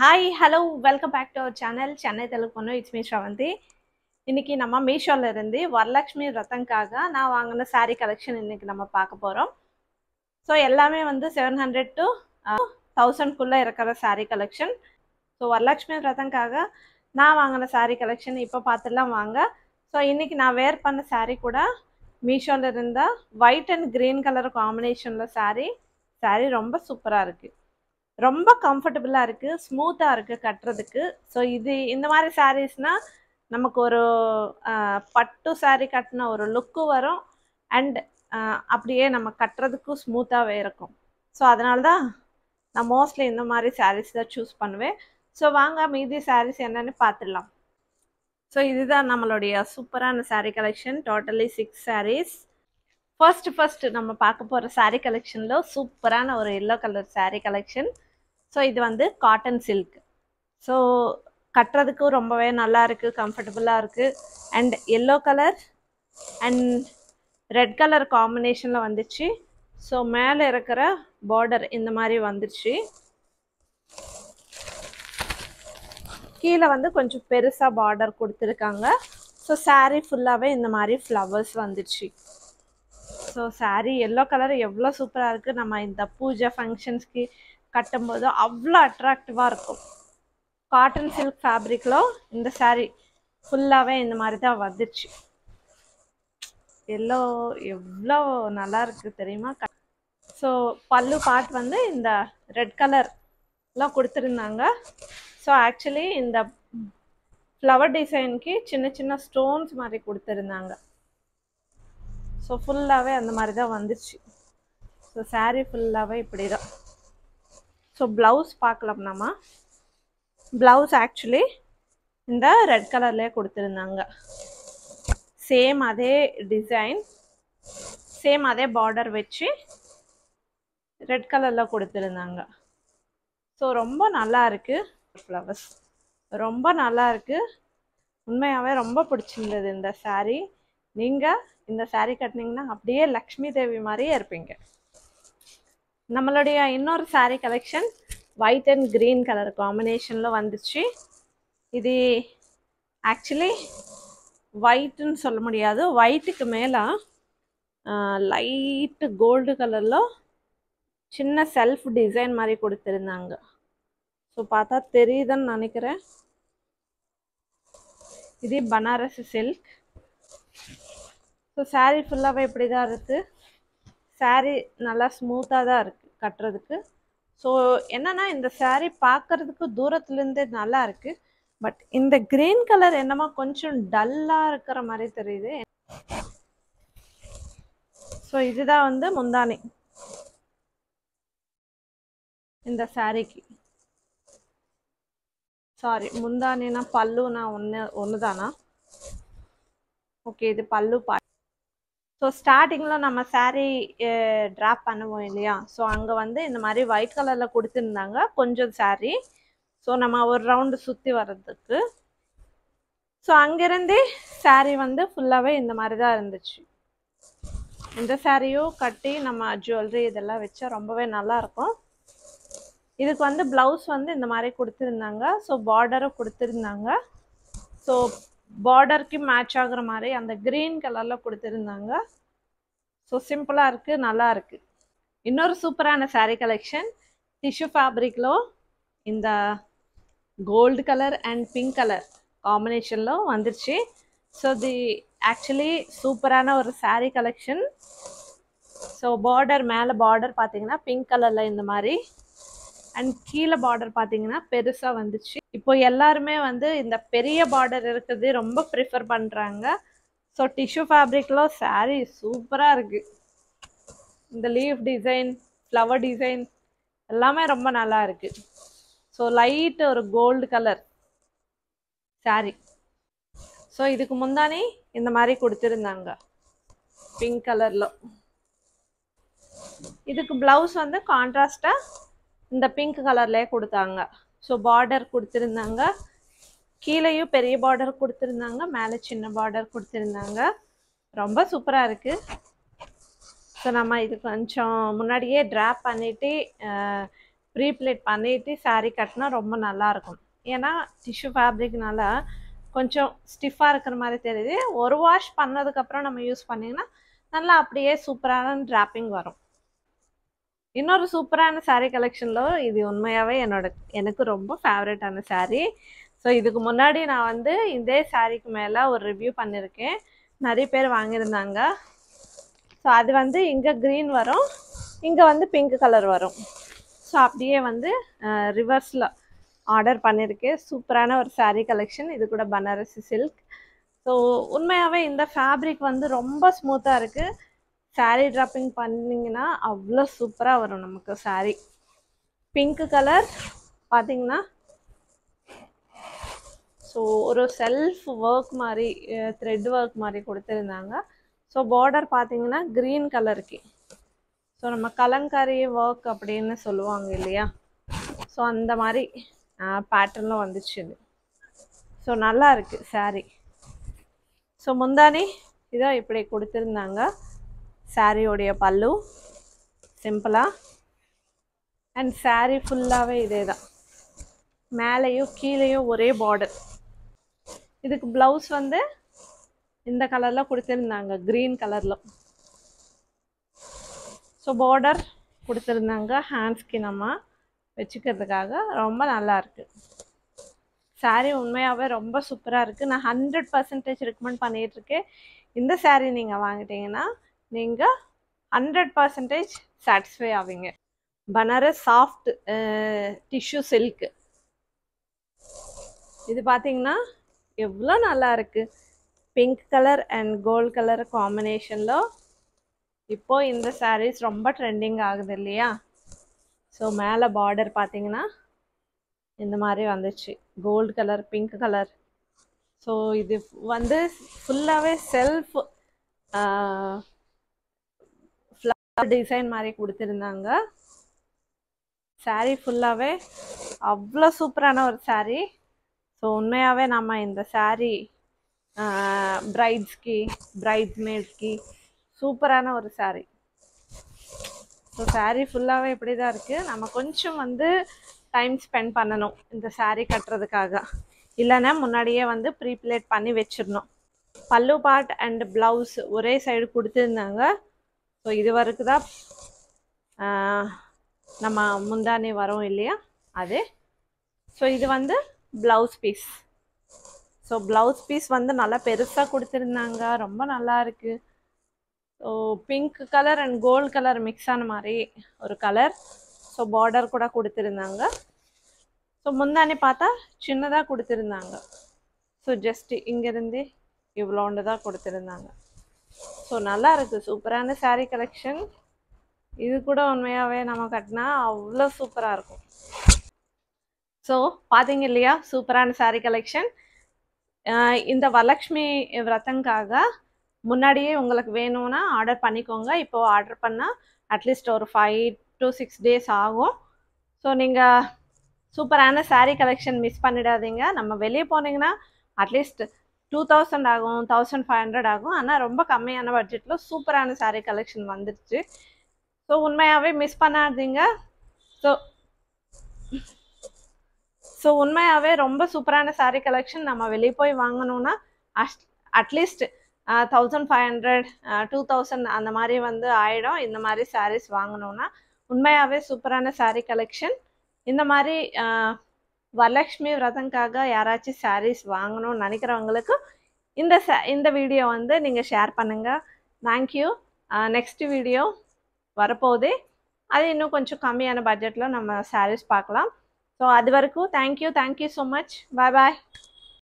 Hi hello welcome back to our channel Chennai Telugu பொண்ணு it's me Sravanthi. இன்னைக்கு நம்ம மீஷோல இருந்து வரலட்சுமி விரதங்காக நான் வாங்கின saree கலெக்ஷன் இன்னைக்கு நம்ம பார்க்க போகிறோம். ஸோ எல்லாமே வந்து 700 to 1000 இருக்கிற saree கலெக்ஷன். ஸோ வரலட்சுமி விரதங்காக நான் வாங்கின saree கலெக்ஷன் இப்போ பார்த்துடலாம் வாங்க. ஸோ இன்னைக்கு நான் வேர் பண்ண saree கூட மீஷோல இருந்த ஒயிட் அண்ட் க்ரீன் கலர் காம்பினேஷனில் saree ரொம்ப சூப்பராக இருக்குது. ரொம்ப கம்ஃபர்டபுளாக இருக்குது, ஸ்மூத்தாக இருக்குது கட்டுறதுக்கு. ஸோ இந்த மாதிரி சாரீஸ்னால் நமக்கு ஒரு பட்டு saree கட்டின ஒரு லுக்கு வரும் அண்ட் அப்படியே நம்ம கட்டுறதுக்கும் ஸ்மூத்தாகவே இருக்கும். ஸோ அதனால தான் நான் மோஸ்ட்லி இந்த மாதிரி சாரீஸ் தான் சூஸ் பண்ணுவேன். ஸோ வாங்க மீதி சாரீஸ் என்னென்னு பார்த்துடலாம். ஸோ இதுதான் நம்மளுடைய சூப்பரான saree collection, totally 6 sarees. First நம்ம பார்க்க போகிற saree கலெக்ஷனில் சூப்பரான ஒரு yellow colour saree collection. So இது வந்து காட்டன் சில்க். ஸோ கட்டுறதுக்கும் ரொம்பவே நல்லா இருக்குது, கம்ஃபர்டபுளாக இருக்குது. And yellow colour and red colour காம்பினேஷனில் வந்துச்சு. ஸோ மேலே இருக்கிற பார்டர் இந்த மாதிரி வந்துச்சு. கீழே வந்து கொஞ்சம் பெருசாக பார்டர் கொடுத்துருக்காங்க. ஸோ saree ஃபுல்லாகவே இந்த மாதிரி ஃப்ளவர்ஸ் வந்துச்சு. ஸோ saree எல்லோ கலர் எவ்வளோ சூப்பராக இருக்குது. நம்ம இந்த பூஜை ஃபங்க்ஷன்ஸ்க்கு கட்டும்போது அவ்வளோ அட்ராக்டிவாக இருக்கும். காட்டன் சில்க் ஃபேப்ரிக்கில் இந்த saree ஃபுல்லாகவே இந்த மாதிரி தான் வந்துச்சு. எல்லோ எவ்வளோ நல்லா இருக்குது தெரியுமா. ஸோ பல்லு பார்ட் வந்து இந்த ரெட் கலர்லாம் கொடுத்துருந்தாங்க. ஸோ ஆக்சுவலி இந்த ஃப்ளவர் டிசைனுக்கு சின்ன சின்ன ஸ்டோன்ஸ் மாதிரி கொடுத்துருந்தாங்க. ஸோ ஃபுல்லாகவே அந்த மாதிரி தான் வந்துச்சு. ஸோ saree ஃபுல்லாகவே இப்படி தான். ஸோ ப்ளவுஸ் பார்க்கலாம். நம்ம ப்ளவுஸ் ஆக்சுவலி இந்த ரெட் கலர்லேயே கொடுத்துருந்தாங்க. சேம் அதே டிசைன், சேம் அதே பார்டர் வச்சு ரெட் கலரில் கொடுத்துருந்தாங்க. ஸோ ரொம்ப நல்லா இருக்குது. ஃப்ளவர்ஸ் ரொம்ப நல்லா இருக்குது. உண்மையாகவே ரொம்ப பிடிச்சிருந்தது இந்த saree. நீங்கள் இந்த saree கட்டினீங்கன்னா அப்படியே லக்ஷ்மி தேவி மாதிரியே இருப்பீங்க. நம்மளுடைய இன்னொரு saree collection white and green colour காம்பினேஷனில் வந்துச்சு. இது ஆக்சுவலி ஒயிட்டுன்னு சொல்ல முடியாது, ஒயிட்டுக்கு மேலே லைட்டு கோல்டு கலரில் சின்ன செல்ஃப் டிசைன் மாதிரி கொடுத்துருந்தாங்க. ஸோ பார்த்தா தெரியுதுன்னு நினைக்கிறேன். இது பனாரசி சில்க். ஸோ saree ஃபுல்லாகவே இப்படி தான் இருக்குது. saree நல்லா ஸ்மூத்தாக தான் இருக்குது கட்டுறதுக்கு. ஸோ என்னென்னா இந்த saree பார்க்குறதுக்கு தூரத்துலேருந்தே நல்லா இருக்குது. பட் இந்த க்ரீன் கலர் என்னமோ கொஞ்சம் டல்லாக இருக்கிற மாதிரி தெரியுது. ஸோ இதுதான் வந்து முந்தானி இந்த சாரிக்கு. சாரி, முந்தானினா பல்லுனா ஒன்று தானா? ஓகே, இது பல்லு பா. ஸோ ஸ்டார்டிங்கில் நம்ம saree ட்ராப் பண்ணுவோம் இல்லையா, ஸோ அங்கே வந்து இந்த மாதிரி ஒயிட் கலரில் கொடுத்துருந்தாங்க கொஞ்சம் saree. ஸோ நம்ம ஒரு ரவுண்டு சுற்றி வர்றதுக்கு. ஸோ அங்கேருந்தே saree வந்து ஃபுல்லாகவே இந்த மாதிரி தான் இருந்துச்சு. இந்த சாரியும் கட்டி நம்ம ஜுவல்லரி இதெல்லாம் வச்சா ரொம்பவே நல்லாயிருக்கும். இதுக்கு வந்து ப்ளவுஸ் வந்து இந்த மாதிரி கொடுத்துருந்தாங்க. ஸோ பார்டரும் கொடுத்துருந்தாங்க. ஸோ பார்டருக்கு மேட்ச் ஆகுற மாதிரி அந்த க்ரீன் கலரில் கொடுத்துருந்தாங்க. ஸோ சிம்பிளாக இருக்குது, நல்லா இருக்குது. இன்னொரு சூப்பரான saree கலெக்ஷன் டிஷ்யூ ஃபேப்ரிக்கில் இந்த gold colour and pink colour காம்பினேஷனில் வந்துருச்சு. ஸோ தி ஆக்சுவலி சூப்பரான ஒரு saree கலெக்ஷன். ஸோ பார்டர் மேலே பார்டர் பார்த்தீங்கன்னா பிங்க் கலரில் இந்த மாதிரி அண்ட் கீழே பார்டர் பார்த்தீங்கன்னா பெருசாக வந்துச்சு. இப்போ எல்லாருமே வந்து இந்த பெரிய பார்டர் இருக்கிறது ரொம்ப ப்ரிஃபர் பண்ணுறாங்க. ஸோ டிஷ்யூ ஃபேப்ரிக்கில் saree சூப்பராக இருக்குது. இந்த லீஃப் டிசைன், ஃப்ளவர் டிசைன் எல்லாமே ரொம்ப நல்லா இருக்குது. ஸோ லைட் ஒரு கோல்டு கலர் saree. ஸோ இதுக்கு முந்தானே இந்த மாதிரி கொடுத்துருந்தாங்க பிங்க் கலரில். இதுக்கு ப்ளவுஸ் வந்து கான்ட்ராஸ்டாக இந்த பிங்க் கலர்லேயே கொடுத்தாங்க. ஸோ பார்டர் கொடுத்துருந்தாங்க, கீழேயும் பெரிய பார்டர் கொடுத்துருந்தாங்க, மேலே சின்ன பார்டர் கொடுத்துருந்தாங்க. ரொம்ப சூப்பராக இருக்குது. ஸோ நம்ம இது கொஞ்சம் முன்னாடியே ட்ராப் பண்ணிவிட்டு ப்ரீ ப்ளேட் பண்ணிட்டு saree கட்டினா ரொம்ப நல்லா இருக்கும். ஏன்னா டிஷ்யூ ஃபேப்ரிக்னால கொஞ்சம் ஸ்டிஃபாக இருக்கிற மாதிரி தெரியுது. ஒரு வாஷ் பண்ணதுக்கப்புறம் நம்ம யூஸ் பண்ணிங்கன்னா நல்லா அப்படியே சூப்பரான டிராப்பிங் வரும். இன்னொரு சூப்பரான saree கலெக்ஷனில் இது உண்மையாகவே எனக்கு ரொம்ப ஃபேவரட்டான saree. ஸோ இதுக்கு முன்னாடி நான் வந்து இதே சாரீக்கு மேலே ஒரு ரிவ்யூ பண்ணியிருக்கேன். நிறைய பேர் வாங்கியிருந்தாங்க. ஸோ அது வந்து இங்கே க்ரீன் வரும், இங்கே வந்து பிங்க் கலர் வரும். ஸோ அப்படியே வந்து ரிவர்ஸில் ஆர்டர் பண்ணியிருக்கேன். சூப்பரான ஒரு saree கலெக்ஷன். இது கூட பனாரசி சில்க். ஸோ உண்மையாகவே இந்த ஃபேப்ரிக் வந்து ரொம்ப ஸ்மூத்தாக இருக்குது. saree ட்ராப்பிங் பண்ணிங்கன்னா அவ்வளோ சூப்பராக வரும் நமக்கு saree. பிங்க் கலர் பார்த்தீங்கன்னா ஸோ ஒரு செல்ஃப் ஒர்க் மாதிரி த்ரெட் ஒர்க் மாதிரி கொடுத்துருந்தாங்க. ஸோ பார்டர் பார்த்தீங்கன்னா க்ரீன் கலருக்கு. ஸோ நம்ம கலங்காரி ஒர்க் அப்படின்னு சொல்லுவாங்க இல்லையா, ஸோ அந்த மாதிரி பேட்டர்னில் வந்துச்சு இது. ஸோ நல்லா இருக்குது saree. ஸோ முந்தானி இதோ இப்படி கொடுத்துருந்தாங்க. சாரியோடைய பல்லு சிம்பிளாக அண்ட் saree ஃபுல்லாகவே இதே தான், மேலேயும் கீழேயும் ஒரே பார்டர். இதுக்கு ப்ளவுஸ் வந்து இந்த கலரில் கொடுத்துருந்தாங்க, க்ரீன் கலரில். ஸோ பார்டர் கொடுத்துருந்தாங்க ஹேண்ட்ஸ்க்கு நம்ம வச்சுக்கிறதுக்காக. ரொம்ப நல்லா இருக்குது saree. உண்மையாகவே ரொம்ப சூப்பராக இருக்குது. நான் 100% ரெக்கமெண்ட் பண்ணிகிட்ருக்கேன். இந்த saree நீங்கள் வாங்கிட்டீங்கன்னா நீங்கள் 100% சாட்டிஸ்ஃபை ஆவீங்க. Banaras soft tissue silk. இது பார்த்தீங்கன்னா எவ்வளோ நல்லா இருக்குது. Pink colour and gold colour காம்பினேஷனில் இப்போது இந்த சாரீஸ் ரொம்ப ட்ரெண்டிங் ஆகுது இல்லையா. ஸோ மேலே பார்டர் பார்த்தீங்கன்னா இந்த மாதிரி வந்துச்சு, gold colour pink colour. So இது வந்து ஃபுல்லாகவே செல்ஃப் ஃப்ளவர் டிசைன் மாதிரி கொடுத்துருந்தாங்க. saree ஃபுல்லாகவே அவ்வளோ சூப்பரான ஒரு saree. ஸோ உண்மையாகவே நம்ம இந்த saree பிரைட்ஸ்க்கு பிரைட்ஸ்மேட்ஸ்க்கு சூப்பரான ஒரு saree. ஸோ saree ஃபுல்லாகவே இப்படி தான் இருக்குது. நம்ம கொஞ்சம் வந்து டைம் ஸ்பெண்ட் பண்ணணும் இந்த saree கட்டுறதுக்காக, இல்லைன்னா முன்னாடியே வந்து ப்ரீ ப்ளேட் பண்ணி வச்சிடணும். பல்லு பார்ட் அண்ட் ப்ளவுஸ் ஒரே சைடு கொடுத்துருந்தாங்க. ஸோ இது வரைக்கும் தான் நம்ம முந்தானி வரும் இல்லையா அது. ஸோ இது வந்து blouse piece. So blouse piece வந்து நல்லா பெருசாக கொடுத்துருந்தாங்க, ரொம்ப நல்லா இருக்குது. So pink colour and gold colour mix ஆன மாதிரி ஒரு கலர். ஸோ பார்டர் கூட கொடுத்துருந்தாங்க. ஸோ முந்தானி பார்த்தா சின்னதாக கொடுத்துருந்தாங்க. ஸோ ஜஸ்ட்டு இங்கேருந்து இவ்வளோண்டு தான் கொடுத்துருந்தாங்க. ஸோ நல்லா இருக்குது, சூப்பரான saree கலெக்ஷன். இது கூட உண்மையாகவே நம்ம கட்டினா அவ்வளோ சூப்பராக இருக்கும். ஸோ பார்த்தீங்க இல்லையா, சூப்பரான saree கலெக்ஷன். இந்த வரலக்ஷ்மி விரதங்காக முன்னாடியே உங்களுக்கு வேணும்னா ஆர்டர் பண்ணிக்கோங்க. இப்போது ஆர்டர் பண்ணால் அட்லீஸ்ட் ஒரு 5 to 6 days ஆகும். ஸோ நீங்கள் சூப்பரான saree கலெக்ஷன் மிஸ் பண்ணிடாதீங்க. நம்ம வெளியே போனீங்கன்னா அட்லீஸ்ட் 2000 ஆகும், 1500 ஆகும். ஆனால் ரொம்ப கம்மியான பட்ஜெட்டில் சூப்பரான saree கலெக்ஷன் வந்துடுச்சு. ஸோ உண்மையாகவே மிஸ் பண்ணாதீங்க. ஸோ உண்மையாகவே ரொம்ப சூப்பரான saree கலெக்ஷன். நம்ம வெளியே போய் வாங்கணுன்னா அட்லீஸ்ட் 1500 2000 அந்த மாதிரி வந்து ஆகிடும். இந்த மாதிரி sarees வாங்கணுன்னா உண்மையாகவே சூப்பரான saree கலெக்ஷன். இந்த மாதிரி வரலக்ஷ்மி விரதங்காக யாராச்சும் sarees வாங்கணும்னு நினைக்கிறவங்களுக்கு இந்த வீடியோ வந்து நீங்கள் ஷேர் பண்ணுங்கள். தேங்க்யூ. நெக்ஸ்ட் வீடியோ வரப்போகுது, அது இன்னும் கொஞ்சம் கம்மியான பட்ஜெட்டில் நம்ம sarees பார்க்கலாம். ஸோ அது வரைக்கும் தேங்க்யூ ஸோ மச். பாய் பாய்.